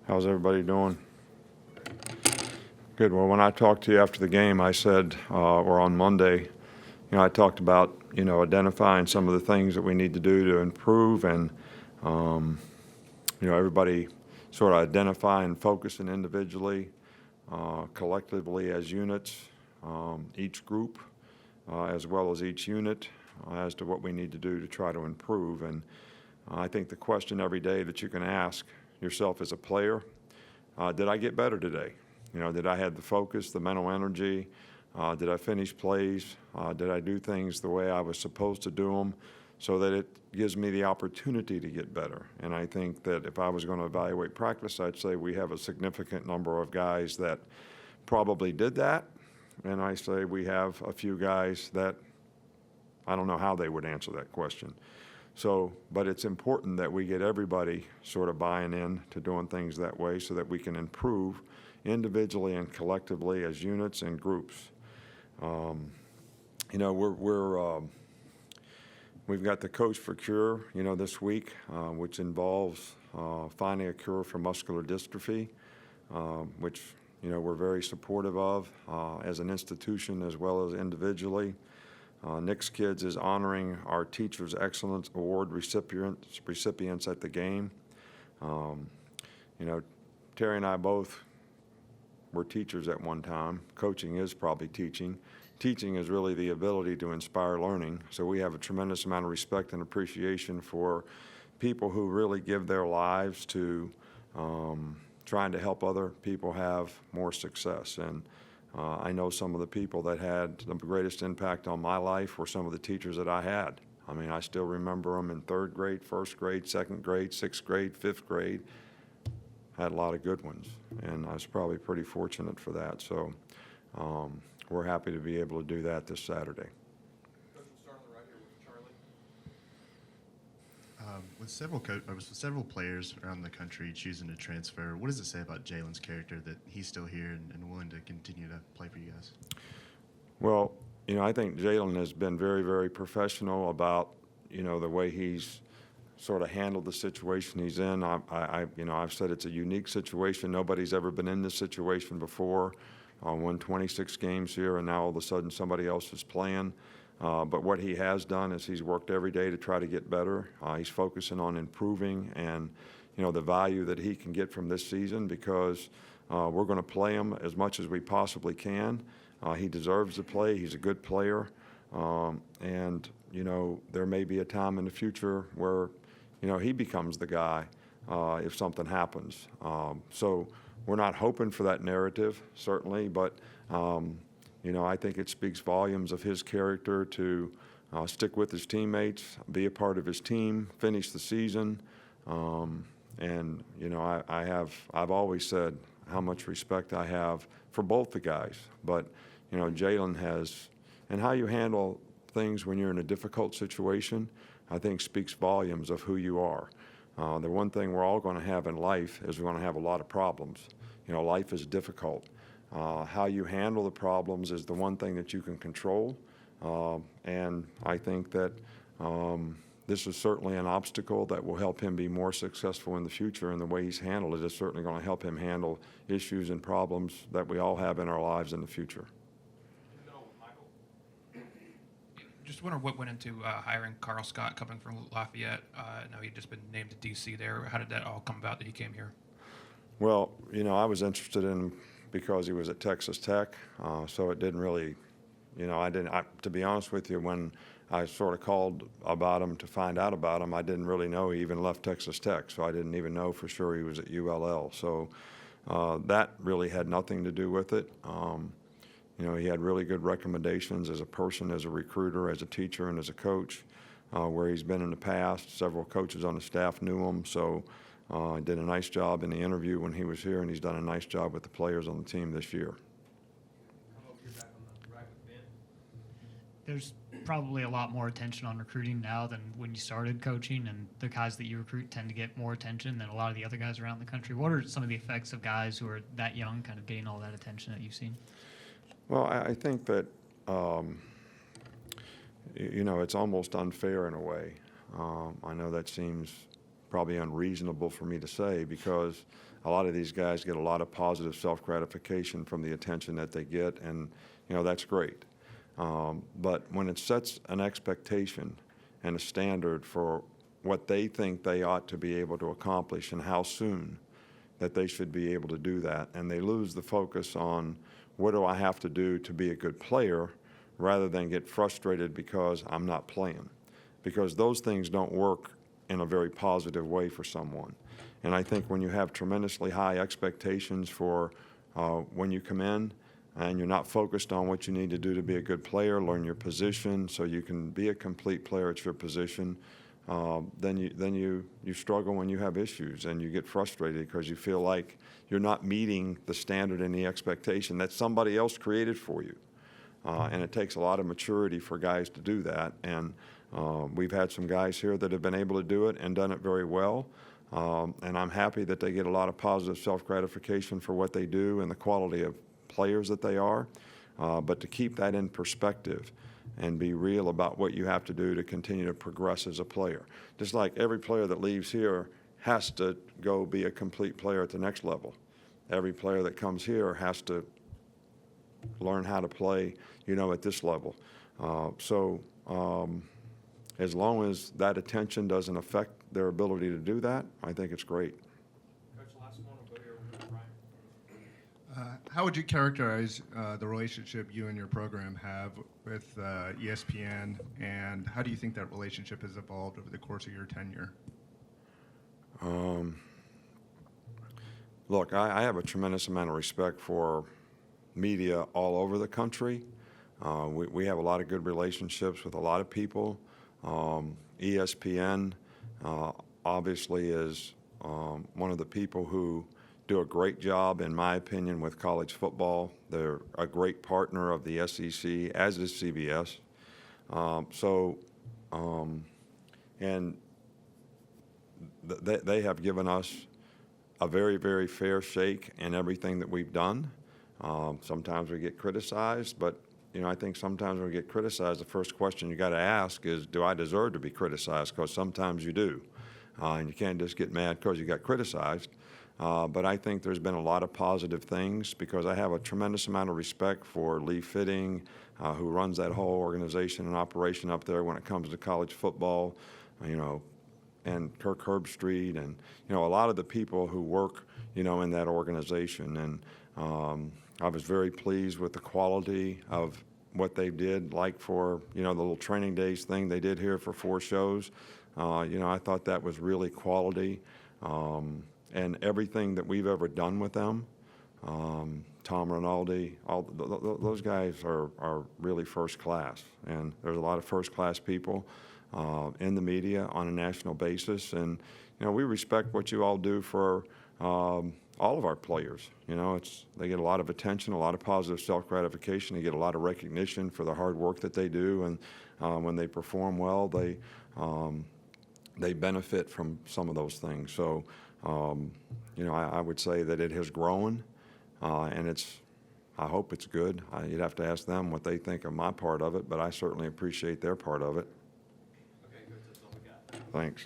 How's everybody doing? Good. Well, when I talked to you after the game, I said, or on Monday, I talked about, identifying some of the things that we need to do to improve and, um, everybody sort of identifying, focusing individually, collectively as units, each group, as well as each unit, as to what we need to do to try to improve. And I think the question every day that you can ask yourself as a player, did I get better today? Did I have the focus, the mental energy? Did I finish plays? Did I do things the way I was supposed to do them so that it gives me the opportunity to get better? And I think that if I was going to evaluate practice, I'd say we have a significant number of guys that probably did that. And I say we have a few guys that I don't know how they would answer that question. So, but it's important that we get everybody sort of buying in to doing things that way so that we can improve individually and collectively as units and groups. We've got the Coach for Cure, this week, which involves finding a cure for muscular dystrophy, which, we're very supportive of as an institution as well as individually. Nick's Kids is honoring our Teachers Excellence Award recipients at the game. Terry and I both were teachers at one time. Coaching is probably teaching. Teaching is really the ability to inspire learning. So we have a tremendous amount of respect and appreciation for people who really give their lives to trying to help other people have more success. And I know some of the people that had the greatest impact on my life were some of the teachers that I had. I mean, I still remember them in third grade, first grade, second grade, sixth grade, fifth grade. Had a lot of good ones, and I was probably pretty fortunate for that. So we're happy to be able to do that this Saturday. Coach, we'll start on the right here with Charlie. With several players around the country choosing to transfer, what does it say about Jalen's character that he's still here and willing to continue to play for you guys? Well, I think Jalen has been very, very professional about, the way he's sort of handled the situation he's in. I've said it's a unique situation. Nobody's ever been in this situation before. Won 26 games here, and now all of a sudden somebody else is playing. But what he has done is he's worked every day to try to get better. He's focusing on improving and, the value that he can get from this season because we're going to play him as much as we possibly can. He deserves to play. He's a good player. And, there may be a time in the future where, he becomes the guy if something happens. So we're not hoping for that narrative, certainly, but I think it speaks volumes of his character to stick with his teammates, be a part of his team, finish the season. And I've always said how much respect I have for both the guys. But Jalen has, and how you handle things when you're in a difficult situation, I think speaks volumes of who you are. The one thing we're all going to have in life is we're going to have a lot of problems. Life is difficult. How you handle the problems is the one thing that you can control. And I think that this is certainly an obstacle that will help him be more successful in the future, and the way he's handled it is certainly going to help him handle issues and problems that we all have in our lives in the future. Just wonder what went into hiring Carl Scott coming from Lafayette. I know he'd just been named to D.C. there. How did that all come about that he came here? Well, I was interested in him because he was at Texas Tech, so it didn't really, to be honest with you, when I sort of called about him to find out about him, I didn't really know he even left Texas Tech, so I didn't even know for sure he was at ULL. So that really had nothing to do with it. He had really good recommendations as a person, as a recruiter, as a teacher, and as a coach, where he's been in the past. Several coaches on the staff knew him, so did a nice job in the interview when he was here, and he's done a nice job with the players on the team this year. There's probably a lot more attention on recruiting now than when you started coaching, and the guys that you recruit tend to get more attention than a lot of the other guys around the country. What are some of the effects of guys who are that young kind of getting all that attention that you've seen? Well, I think that, it's almost unfair in a way. I know that seems probably unreasonable for me to say because a lot of these guys get a lot of positive self-gratification from the attention that they get, and, that's great. But when it sets an expectation and a standard for what they think they ought to be able to accomplish and how soon that they should be able to do that, and they lose the focus on what do I have to do to be a good player rather than get frustrated because I'm not playing. Because those things don't work in a very positive way for someone. And I think when you have tremendously high expectations for when you come in and you're not focused on what you need to do to be a good player, learn your position so you can be a complete player at your position, then you struggle when you have issues and you get frustrated because you feel like you're not meeting the standard and the expectation that somebody else created for you. And it takes a lot of maturity for guys to do that. And we've had some guys here that have been able to do it and done it very well. And I'm happy that they get a lot of positive self-gratification for what they do and the quality of players that they are. But to keep that in perspective and be real about what you have to do to continue to progress as a player. Just like every player that leaves here has to go be a complete player at the next level. Every player that comes here has to learn how to play, at this level. As long as that attention doesn't affect their ability to do that, I think it's great. Coach, last one will go here with Brian. How would you characterize the relationship you and your program have with ESPN, and how do you think that relationship has evolved over the course of your tenure? Look, I have a tremendous amount of respect for media all over the country. We have a lot of good relationships with a lot of people. ESPN obviously is one of the people who do a great job, in my opinion, with college football. They're a great partner of the SEC, as is CBS. And they have given us a very, very fair shake in everything that we've done. Sometimes we get criticized, but I think sometimes when we get criticized, the first question you got to ask is, do I deserve to be criticized? Because sometimes you do. And you can't just get mad because you got criticized. But I think there's been a lot of positive things because I have a tremendous amount of respect for Lee Fitting, who runs that whole organization and operation up there when it comes to college football, and Kirk Herbstreit and, a lot of the people who work, in that organization. And I was very pleased with the quality of what they did, like for, the little training days thing they did here for 4 shows. I thought that was really quality. And everything that we've ever done with them, Tom Rinaldi, those guys are really first class. And there's a lot of first class people in the media on a national basis. And, we respect what you all do for all of our players. They get a lot of attention, a lot of positive self-gratification. They get a lot of recognition for the hard work that they do. And when they perform well, they benefit from some of those things. So, I would say that it has grown, and I hope it's good. You'd have to ask them what they think of my part of it, but I certainly appreciate their part of it. Okay, Coach, that's all we got. Thanks.